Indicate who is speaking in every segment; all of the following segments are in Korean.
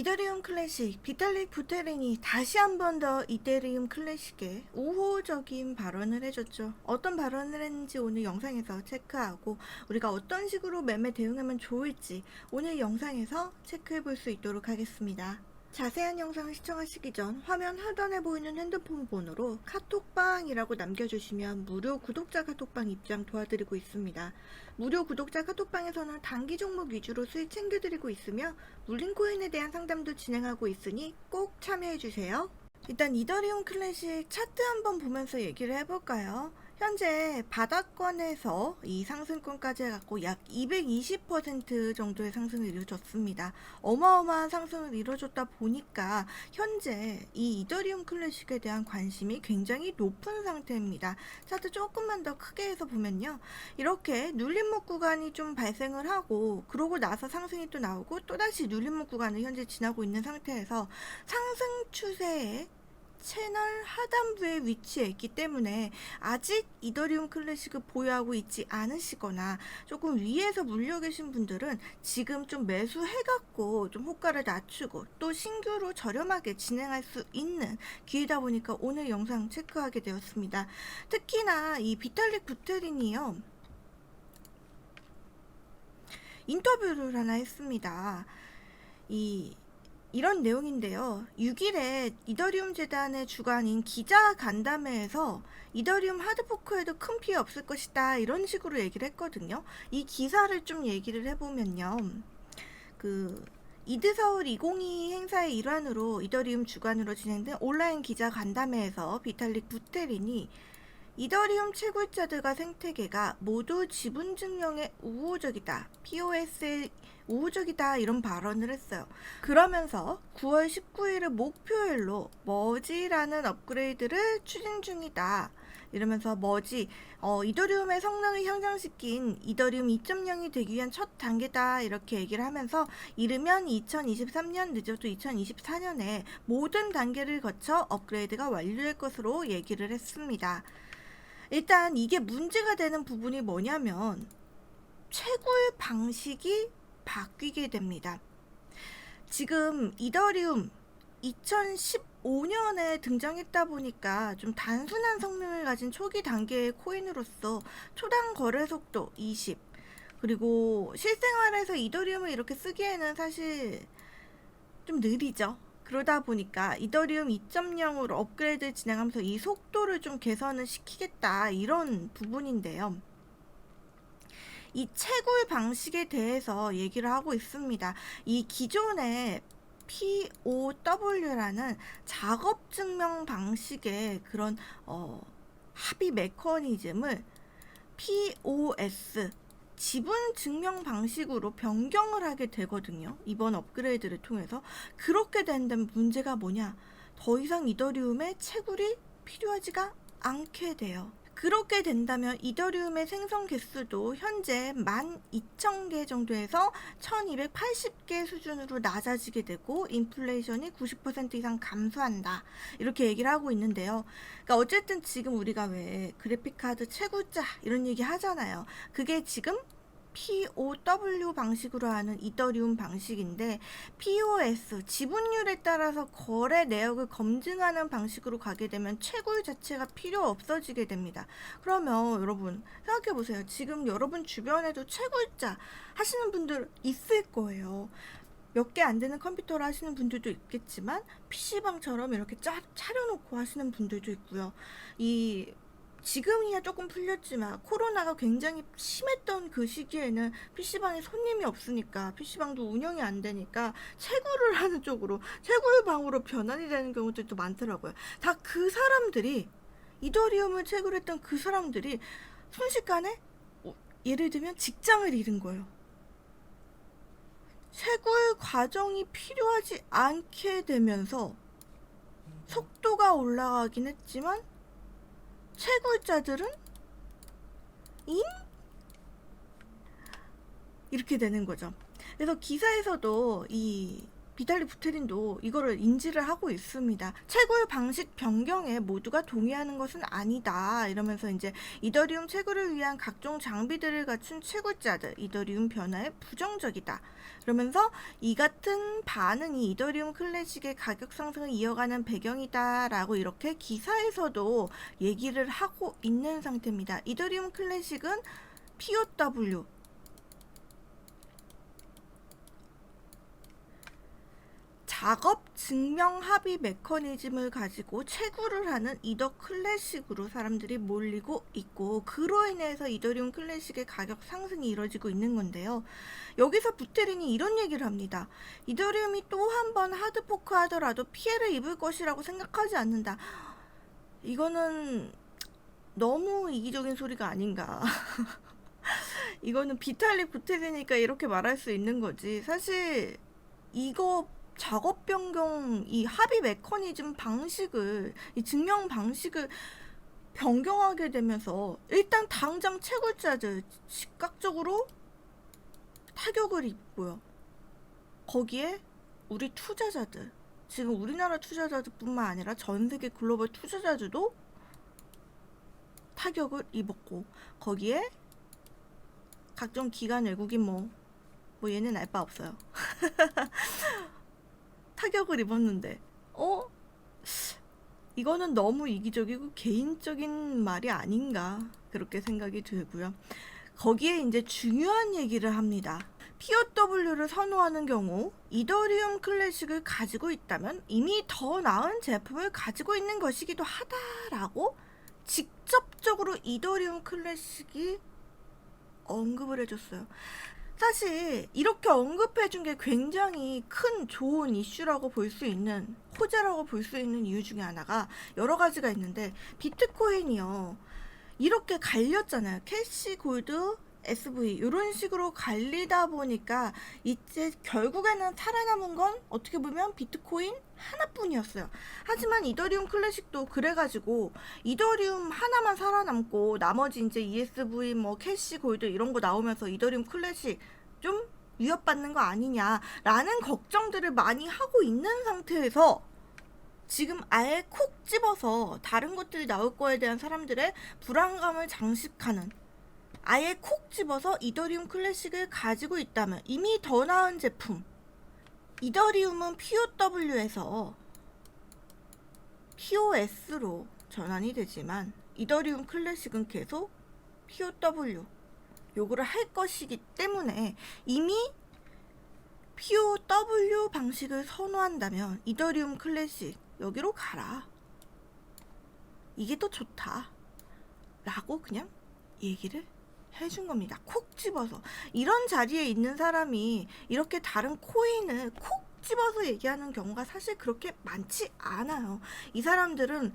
Speaker 1: 이더리움 클래식 비탈릭 부테린이 다시 한 번 더 이더리움 클래식에 우호적인 발언을 해줬죠. 어떤 발언을 했는지 오늘 영상에서 체크하고 우리가 어떤 식으로 매매 대응하면 좋을지 오늘 영상에서 체크해 볼 수 있도록 하겠습니다. 자세한 영상을 시청하시기 전 화면 하단에 보이는 핸드폰 번호로 카톡방이라고 남겨주시면 무료 구독자 카톡방 입장 도와드리고 있습니다. 무료 구독자 카톡방에서는 단기 종목 위주로 수익 챙겨드리고 있으며 물린코인에 대한 상담도 진행하고 있으니 꼭 참여해주세요. 일단 이더리움 클래식 차트 한번 보면서 얘기를 해볼까요? 현재 바닥권에서 이 상승권까지 해갖고 약 220% 정도의 상승을 이루어졌습니다. 어마어마한 상승을 이루어졌다 보니까 현재 이 이더리움 클래식에 대한 관심이 굉장히 높은 상태입니다. 차트 조금만 더 크게 해서 보면요, 이렇게 눌림목 구간이 좀 발생을 하고 그러고 나서 상승이 또 나오고 또다시 눌림목 구간을 현재 지나고 있는 상태에서 상승 추세에 채널 하단부에 위치해 있기 때문에 아직 이더리움 클래식을 보유하고 있지 않으시거나 조금 위에서 물려 계신 분들은 지금 좀 매수해갖고 좀 호가를 낮추고 또 신규로 저렴하게 진행할 수 있는 기회다 보니까 오늘 영상 체크하게 되었습니다. 특히나 이 비탈릭 부테린이요, 인터뷰를 하나 했습니다. 이런 내용인데요. 6일에 이더리움 재단의 주관인 기자 간담회에서 이더리움 하드포크에도 큰 피해 없을 것이다, 이런 식으로 얘기를 했거든요. 이 기사를 좀 얘기를 해보면요, 이드서울 2022 행사의 일환으로 이더리움 주관으로 진행된 온라인 기자 간담회에서 비탈릭 부테린이 이더리움 채굴자들과 생태계가 모두 지분 증명에 우호적이다, POS에 우호적이다, 이런 발언을 했어요. 그러면서 9월 19일을 목표일로 머지라는 업그레이드를 추진 중이다, 이러면서 머지, 이더리움의 성능을 향상시킨 이더리움 2.0이 되기 위한 첫 단계다, 이렇게 얘기를 하면서 이르면 2023년, 늦어도 2024년에 모든 단계를 거쳐 업그레이드가 완료될 것으로 얘기를 했습니다. 일단 이게 문제가 되는 부분이 뭐냐면 채굴 방식이 바뀌게 됩니다. 지금 이더리움 2015년에 등장했다 보니까 좀 단순한 성능을 가진 초기 단계의 코인으로서 초당 거래 속도 20, 그리고 실생활에서 이더리움을 이렇게 쓰기에는 사실 좀 느리죠. 그러다 보니까 이더리움 2.0으로 업그레이드를 진행하면서 이 속도를 좀 개선을 시키겠다, 이런 부분인데요. 이 채굴 방식에 대해서 얘기를 하고 있습니다. 이 기존의 POW라는 작업 증명 방식의 그런 합의 메커니즘을 POS 지분 증명 방식으로 변경을 하게 되거든요. 이번 업그레이드를 통해서. 그렇게 된다면 문제가 뭐냐? 더 이상 이더리움의 채굴이 필요하지가 않게 돼요. 그렇게 된다면 이더리움의 생성 개수도 현재 12,000개 정도에서 1280개 수준으로 낮아지게 되고 인플레이션이 90% 이상 감소한다, 이렇게 얘기를 하고 있는데요. 그러니까 어쨌든 지금 우리가 왜 그래픽카드 채굴자 이런 얘기 하잖아요. 그게 지금 POW 방식으로 하는 이더리움 방식인데, POS 지분율에 따라서 거래 내역을 검증하는 방식으로 가게 되면 채굴 자체가 필요 없어지게 됩니다. 그러면 여러분 생각해 보세요. 지금 여러분 주변에도 채굴자 하시는 분들 있을 거예요. 몇 개 안 되는 컴퓨터로 하시는 분들도 있겠지만 PC방처럼 이렇게 차려놓고 하시는 분들도 있고요. 지금이야 조금 풀렸지만 코로나가 굉장히 심했던 그 시기에는 PC방에 손님이 없으니까 PC방도 운영이 안 되니까 채굴을 하는 쪽으로, 채굴방으로 변환이 되는 경우들도 많더라고요. 다 그 사람들이, 이더리움을 채굴했던 그 사람들이 순식간에 예를 들면 직장을 잃은 거예요. 채굴 과정이 필요하지 않게 되면서 속도가 올라가긴 했지만 채굴자들은 이렇게 되는 거죠. 그래서 기사에서도 이 비탈리 부테린도 이거를 인지를 하고 있습니다. 채굴 방식 변경에 모두가 동의하는 것은 아니다. 이러면서 이제 이더리움 채굴을 위한 각종 장비들을 갖춘 채굴자들, 이더리움 변화에 부정적이다. 그러면서 이 같은 반응이 이더리움 클래식의 가격 상승을 이어가는 배경이다라고 이렇게 기사에서도 얘기를 하고 있는 상태입니다. 이더리움 클래식은 POW 작업 증명 합의 메커니즘을 가지고 채굴을 하는 이더 클래식으로 사람들이 몰리고 있고, 그로 인해서 이더리움 클래식의 가격 상승이 이뤄지고 있는 건데요. 여기서 부테린이 이런 얘기를 합니다. 이더리움이 또 한 번 하드포크 하더라도 피해를 입을 것이라고 생각하지 않는다. 이거는 너무 이기적인 소리가 아닌가. 이거는 비탈릭 부테린이니까 이렇게 말할 수 있는 거지. 사실 이거 작업 변경, 이 합의 메커니즘 방식을, 이 증명 방식을 변경하게 되면서 일단 당장 채굴자들 즉각적으로 타격을 입고요. 거기에 우리 투자자들, 지금 우리나라 투자자들뿐만 아니라 전 세계 글로벌 투자자들도 타격을 입었고, 거기에 각종 기관 외국인 뭐 얘는 알 바 없어요. 타격을 입었는데 이거는 너무 이기적이고 개인적인 말이 아닌가, 그렇게 생각이 들고요. 거기에 이제 중요한 얘기를 합니다. POW를 선호하는 경우 이더리움 클래식을 가지고 있다면 이미 더 나은 제품을 가지고 있는 것이기도 하다라고 직접적으로 이더리움 클래식이 언급을 해줬어요. 사실 이렇게 언급해준 게 굉장히 큰 좋은 이슈라고 볼 수 있는, 호재라고 볼 수 있는 이유 중에 하나가 여러 가지가 있는데, 비트코인이요 이렇게 갈렸잖아요. 캐시, 골드, SV 이런 식으로 갈리다 보니까 이제 결국에는 살아남은 건 어떻게 보면 비트코인 하나뿐이었어요. 하지만 이더리움 클래식도 그래가지고 이더리움 하나만 살아남고 나머지 이제 ESV 뭐 캐시, 골드 이런 거 나오면서 이더리움 클래식 좀 위협받는 거 아니냐라는 걱정들을 많이 하고 있는 상태에서 지금 아예 콕 집어서 다른 것들이 나올 거에 대한 사람들의 불안감을 장식하는, 아예 콕 집어서 이더리움 클래식을 가지고 있다면 이미 더 나은 제품, 이더리움은 POW에서 POS로 전환이 되지만 이더리움 클래식은 계속 POW 요구를 할 것이기 때문에 이미 POW 방식을 선호한다면 이더리움 클래식 여기로 가라, 이게 더 좋다 라고 그냥 얘기를 해준 겁니다. 콕 집어서. 이런 자리에 있는 사람이 이렇게 다른 코인을 콕 집어서 얘기하는 경우가 사실 그렇게 많지 않아요. 이 사람들은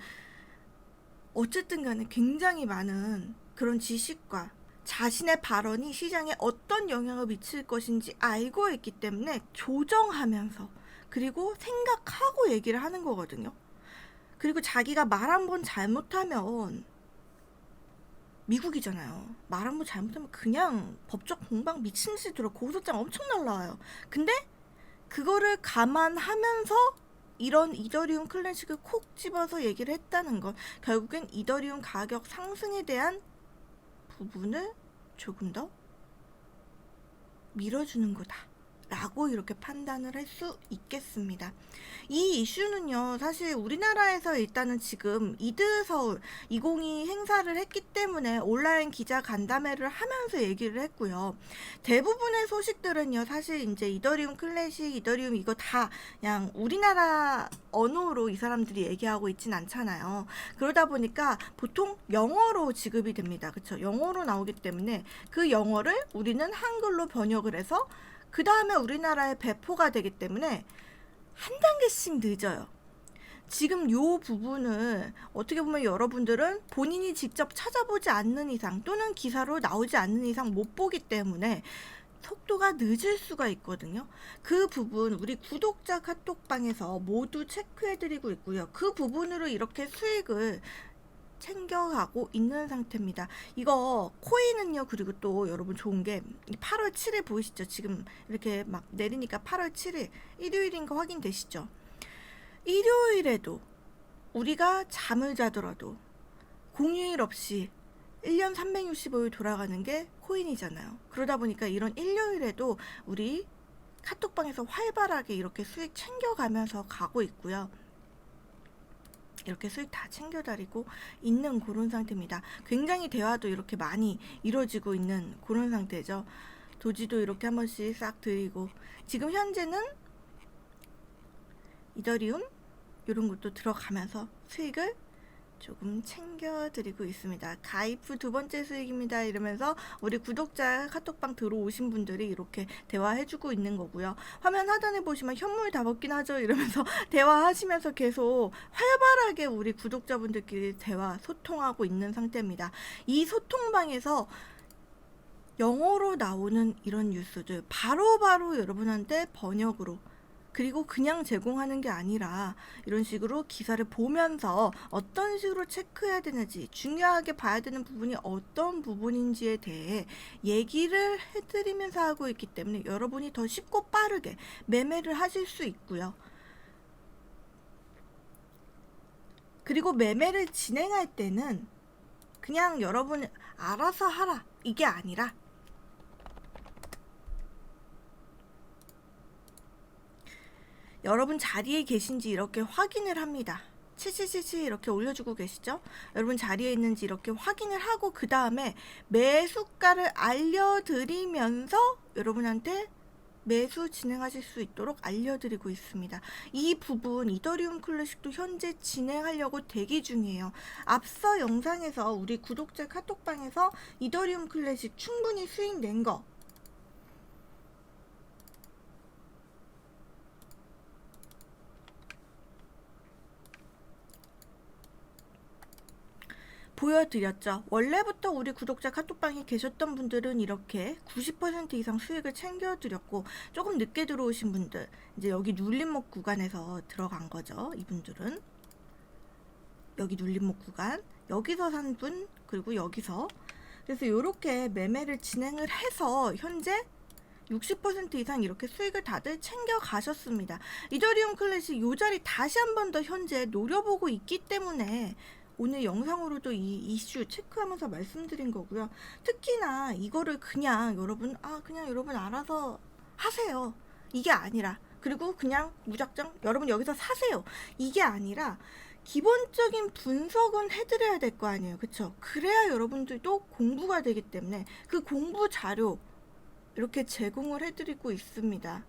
Speaker 1: 어쨌든 간에 굉장히 많은 그런 지식과 자신의 발언이 시장에 어떤 영향을 미칠 것인지 알고 있기 때문에 조정하면서, 그리고 생각하고 얘기를 하는 거거든요. 그리고 자기가 말 한 번 잘못하면, 미국이잖아요. 말 한 번 잘못하면 그냥 법적 공방 미친 듯이 들어, 고소장 엄청 날라와요. 근데 그거를 감안하면서 이런 이더리움 클래식을 콕 집어서 얘기를 했다는 건 결국엔 이더리움 가격 상승에 대한 부분을 조금 더 밀어주는 거다 라고 이렇게 판단을 할 수 있겠습니다. 이 이슈는요, 사실 우리나라에서 일단은 지금 이드서울 2022 행사를 했기 때문에 온라인 기자 간담회를 하면서 얘기를 했고요. 대부분의 소식들은요, 사실 이제 이더리움 클래식, 이더리움 이거 다 그냥 우리나라 언어로 이 사람들이 얘기하고 있진 않잖아요. 그러다 보니까 보통 영어로 지급이 됩니다. 그쵸? 영어로 나오기 때문에 그 영어를 우리는 한글로 번역을 해서 그 다음에 우리나라에 배포가 되기 때문에 한 단계씩 늦어요. 지금 요 부분을 어떻게 보면 여러분들은 본인이 직접 찾아보지 않는 이상 또는 기사로 나오지 않는 이상 못 보기 때문에 속도가 늦을 수가 있거든요. 그 부분 우리 구독자 카톡방에서 모두 체크해드리고 있고요. 그 부분으로 이렇게 수익을 챙겨가고 있는 상태입니다. 이거 코인은요, 그리고 또 여러분 좋은 게 8월 7일 보이시죠? 지금 이렇게 막 내리니까 8월 7일 일요일인 거 확인되시죠? 일요일에도 우리가 잠을 자더라도 공휴일 없이 1년 365일 돌아가는 게 코인이잖아요. 그러다 보니까 이런 일요일에도 우리 카톡방에서 활발하게 이렇게 수익 챙겨가면서 가고 있고요. 이렇게 수익 다 챙겨다리고 있는 그런 상태입니다. 굉장히 대화도 이렇게 많이 이루어지고 있는 그런 상태죠. 도지도 이렇게 한 번씩 싹 드리고, 지금 현재는 이더리움 이런 것도 들어가면서 수익을 조금 챙겨드리고 있습니다. 가입 후 2번째 수익입니다 이러면서 우리 구독자 카톡방 들어오신 분들이 이렇게 대화해주고 있는 거고요. 화면 하단에 보시면 현물 다 먹긴 하죠 이러면서 대화하시면서 계속 활발하게 우리 구독자분들끼리 대화 소통하고 있는 상태입니다. 이 소통방에서 영어로 나오는 이런 뉴스들 바로바로 여러분한테 번역으로, 그리고 그냥 제공하는 게 아니라 이런 식으로 기사를 보면서 어떤 식으로 체크해야 되는지, 중요하게 봐야 되는 부분이 어떤 부분인지에 대해 얘기를 해드리면서 하고 있기 때문에 여러분이 더 쉽고 빠르게 매매를 하실 수 있고요. 그리고 매매를 진행할 때는 그냥 여러분 알아서 하라 이게 아니라 여러분 자리에 계신지 이렇게 확인을 합니다. 치치치치 이렇게 올려주고 계시죠? 여러분 자리에 있는지 이렇게 확인을 하고 그 다음에 매수가를 알려드리면서 여러분한테 매수 진행하실 수 있도록 알려드리고 있습니다. 이 부분 이더리움 클래식도 현재 진행하려고 대기 중이에요. 앞서 영상에서 우리 구독자 카톡방에서 이더리움 클래식 충분히 수익 낸 거 보여드렸죠. 원래부터 우리 구독자 카톡방에 계셨던 분들은 이렇게 90% 이상 수익을 챙겨드렸고, 조금 늦게 들어오신 분들 이제 여기 눌림목 구간에서 들어간 거죠. 이분들은 여기 눌림목 구간, 여기서 산 분, 그리고 여기서, 그래서 이렇게 매매를 진행을 해서 현재 60% 이상 이렇게 수익을 다들 챙겨 가셨습니다. 이더리움 클래식 이 자리 다시 한 번 더 현재 노려보고 있기 때문에 오늘 영상으로도 이 이슈 체크하면서 말씀드린 거고요. 특히나 이거를 그냥 여러분 알아서 하세요 이게 아니라, 그리고 그냥 무작정 여러분 여기서 사세요 이게 아니라 기본적인 분석은 해드려야 될 거 아니에요. 그쵸? 그래야 여러분들도 공부가 되기 때문에 그 공부 자료 이렇게 제공을 해드리고 있습니다.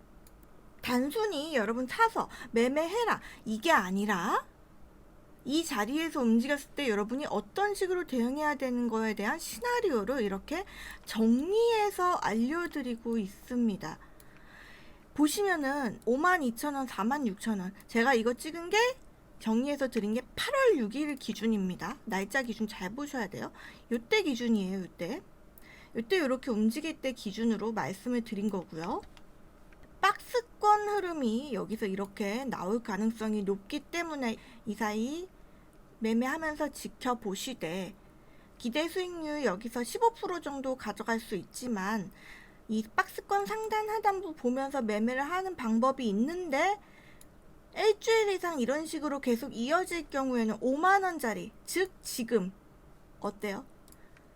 Speaker 1: 단순히 여러분 사서 매매해라 이게 아니라 이 자리에서 움직였을 때 여러분이 어떤 식으로 대응해야 되는 거에 대한 시나리오를 이렇게 정리해서 알려드리고 있습니다. 보시면은 52,000원, 46,000원, 제가 이거 찍은 게 정리해서 드린 게 8월 6일 기준입니다. 날짜 기준 잘 보셔야 돼요. 요때 기준이에요. 요때 이렇게 움직일 때 기준으로 말씀을 드린 거고요. 박스권 흐름이 여기서 이렇게 나올 가능성이 높기 때문에 이 사이 매매하면서 지켜보시되, 기대 수익률 여기서 15% 정도 가져갈 수 있지만 이 박스권 상단 하단부 보면서 매매를 하는 방법이 있는데, 일주일 이상 이런 식으로 계속 이어질 경우에는 5만원짜리, 즉 지금 어때요?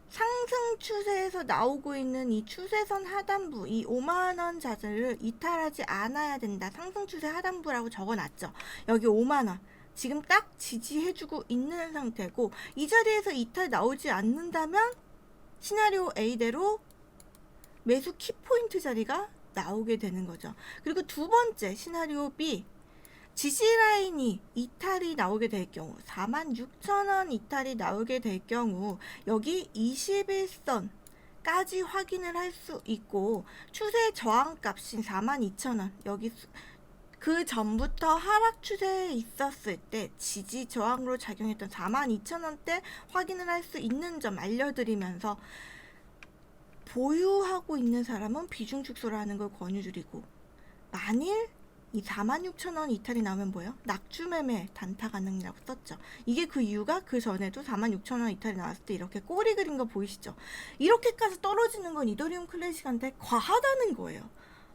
Speaker 1: 상승 추세에서 나오고 있는 이 추세선 하단부, 이 5만원 자리를 이탈하지 않아야 된다. 상승 추세 하단부라고 적어놨죠. 여기 5만원 지금 딱 지지해주고 있는 상태고, 이 자리에서 이탈 나오지 않는다면 시나리오 A대로 매수 키포인트 자리가 나오게 되는 거죠. 그리고 두 번째 시나리오 B, 지지라인이 이탈이 나오게 될 경우, 46,000원 이탈이 나오게 될 경우 여기 21선까지 확인을 할 수 있고, 추세 저항값인 42,000원, 여기 그 전부터 하락 추세에 있었을 때 지지 저항으로 작용했던 42,000원대 확인을 할 수 있는 점 알려드리면서, 보유하고 있는 사람은 비중 축소를 하는 걸 권유드리고, 만일 이 46,000원 이탈이 나오면 뭐예요? 낙주매매 단타 가능이라고 썼죠. 이게 그 이유가 그 전에도 46,000원 이탈이 나왔을 때 이렇게 꼬리 그린 거 보이시죠? 이렇게까지 떨어지는 건 이더리움 클래식한테 과하다는 거예요.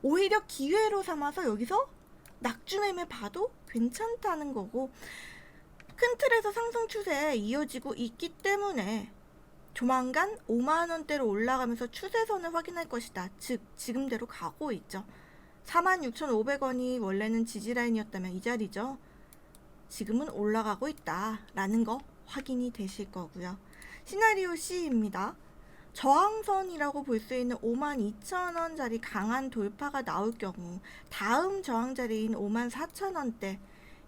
Speaker 1: 오히려 기회로 삼아서 여기서 낙주매매 봐도 괜찮다는 거고, 큰 틀에서 상승 추세에 이어지고 있기 때문에 조만간 5만원대로 올라가면서 추세선을 확인할 것이다. 즉 지금대로 가고 있죠. 46,500원이 원래는 지지라인이었다면 이 자리죠. 지금은 올라가고 있다 라는 거 확인이 되실 거고요. 시나리오 C입니다. 저항선이라고 볼 수 있는 52,000원짜리 강한 돌파가 나올 경우 다음 저항 자리인 54,000원대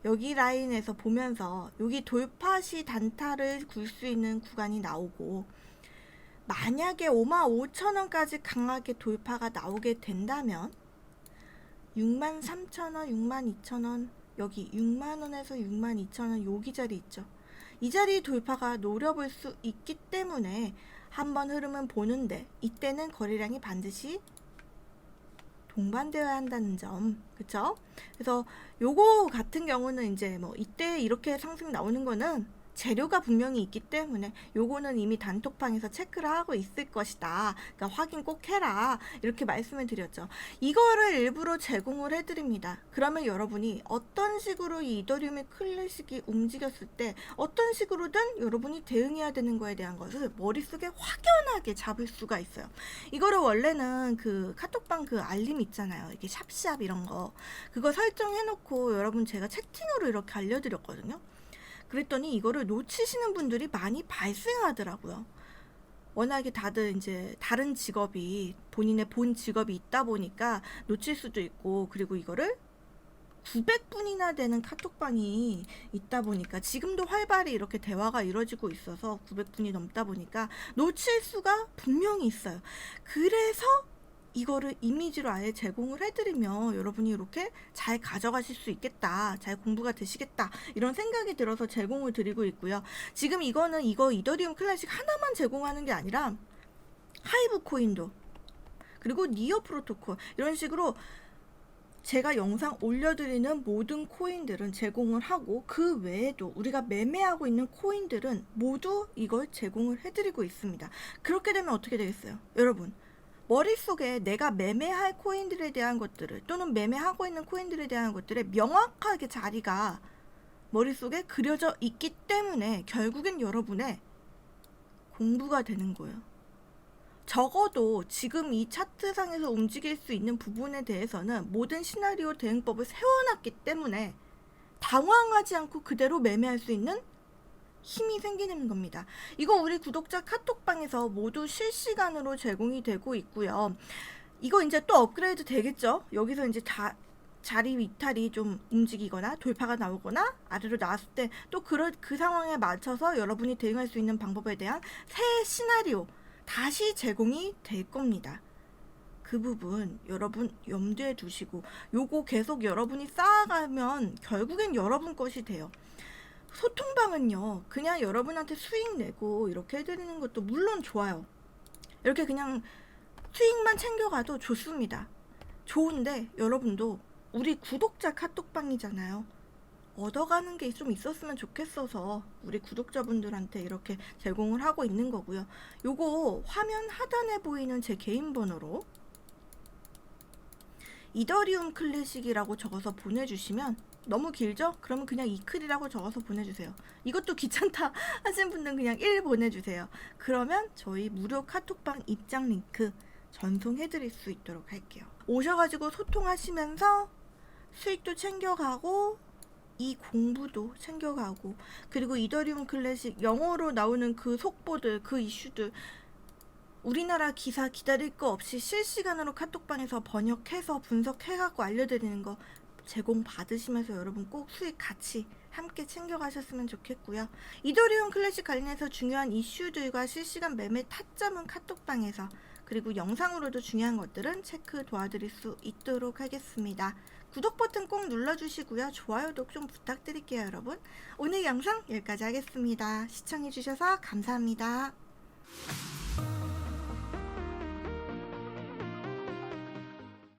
Speaker 1: 여기 라인에서 보면서 여기 돌파 시 단타를 굴 수 있는 구간이 나오고, 만약에 55,000원까지 강하게 돌파가 나오게 된다면 63,000원, 62,000원, 여기 6만원에서 62,000원 여기 자리 있죠. 이 자리 돌파가 노려볼 수 있기 때문에 한번 흐름은 보는데 이때는 거래량이 반드시 동반되어야 한다는 점, 그쵸? 그래서 요거 같은 경우는 이제 뭐 이때 이렇게 상승 나오는 거는 재료가 분명히 있기 때문에 요거는 이미 단톡방에서 체크를 하고 있을 것이다. 그러니까 확인 꼭 해라. 이렇게 말씀을 드렸죠. 이거를 일부러 제공을 해드립니다. 그러면 여러분이 어떤 식으로 이 이더리움의 클래식이 움직였을 때 어떤 식으로든 여러분이 대응해야 되는 거에 대한 것을 머릿속에 확연하게 잡을 수가 있어요. 이거를 원래는 그 카톡방 그 알림 있잖아요. 이게 샵샵 이런 거. 그거 설정해놓고 여러분 제가 채팅으로 이렇게 알려드렸거든요. 그랬더니 이거를 놓치시는 분들이 많이 발생하더라고요. 워낙에 다들 이제 다른 직업이 본인의 본 직업이 있다 보니까 놓칠 수도 있고, 그리고 이거를 900분이나 되는 카톡방이 있다 보니까 지금도 활발히 이렇게 대화가 이루어지고 있어서 900분이 넘다 보니까 놓칠 수가 분명히 있어요. 그래서 이거를 이미지로 아예 제공을 해드리면 여러분이 이렇게 잘 가져가실 수 있겠다, 잘 공부가 되시겠다 이런 생각이 들어서 제공을 드리고 있고요. 지금 이거는 이거 이더리움 클래식 하나만 제공하는 게 아니라 하이브 코인도, 그리고 니어 프로토콜, 이런 식으로 제가 영상 올려드리는 모든 코인들은 제공을 하고, 그 외에도 우리가 매매하고 있는 코인들은 모두 이걸 제공을 해드리고 있습니다. 그렇게 되면 어떻게 되겠어요? 여러분, 머릿속에 내가 매매할 코인들에 대한 것들을, 또는 매매하고 있는 코인들에 대한 것들의 명확하게 자리가 머릿속에 그려져 있기 때문에 결국엔 여러분의 공부가 되는 거예요. 적어도 지금 이 차트상에서 움직일 수 있는 부분에 대해서는 모든 시나리오 대응법을 세워놨기 때문에 당황하지 않고 그대로 매매할 수 있는 힘이 생기는 겁니다. 이거 우리 구독자 카톡방에서 모두 실시간으로 제공이 되고 있고요. 이거 이제 또 업그레이드 되겠죠? 여기서 이제 자리 이탈이 좀 움직이거나 돌파가 나오거나 아래로 나왔을 때 또 그 상황에 맞춰서 여러분이 대응할 수 있는 방법에 대한 새 시나리오 다시 제공이 될 겁니다. 그 부분 여러분 염두에 두시고 요거 계속 여러분이 쌓아가면 결국엔 여러분 것이 돼요. 소통방은요, 그냥 여러분한테 수익 내고 이렇게 해드리는 것도 물론 좋아요. 이렇게 그냥 수익만 챙겨가도 좋습니다. 좋은데 여러분도 우리 구독자 카톡방이잖아요. 얻어가는 게 좀 있었으면 좋겠어서 우리 구독자분들한테 이렇게 제공을 하고 있는 거고요. 요거 화면 하단에 보이는 제 개인 번호로 이더리움 클래식이라고 적어서 보내주시면, 너무 길죠? 그러면 그냥 이클이라고 적어서 보내주세요. 이것도 귀찮다 하신 분들은 그냥 1 보내주세요. 그러면 저희 무료 카톡방 입장 링크 전송해드릴 수 있도록 할게요. 오셔가지고 소통하시면서 수익도 챙겨가고 이 공부도 챙겨가고, 그리고 이더리움 클래식 영어로 나오는 그 속보들, 그 이슈들 우리나라 기사 기다릴 거 없이 실시간으로 카톡방에서 번역해서 분석해갖고 알려드리는 거 제공 받으시면서 여러분 꼭 수익 같이 함께 챙겨가셨으면 좋겠고요. 이더리움 클래식 관련해서 중요한 이슈들과 실시간 매매 타점은 카톡방에서, 그리고 영상으로도 중요한 것들은 체크 도와드릴 수 있도록 하겠습니다. 구독 버튼 꼭 눌러주시고요. 좋아요도 좀 부탁드릴게요, 여러분. 오늘 영상 여기까지 하겠습니다. 시청해주셔서 감사합니다.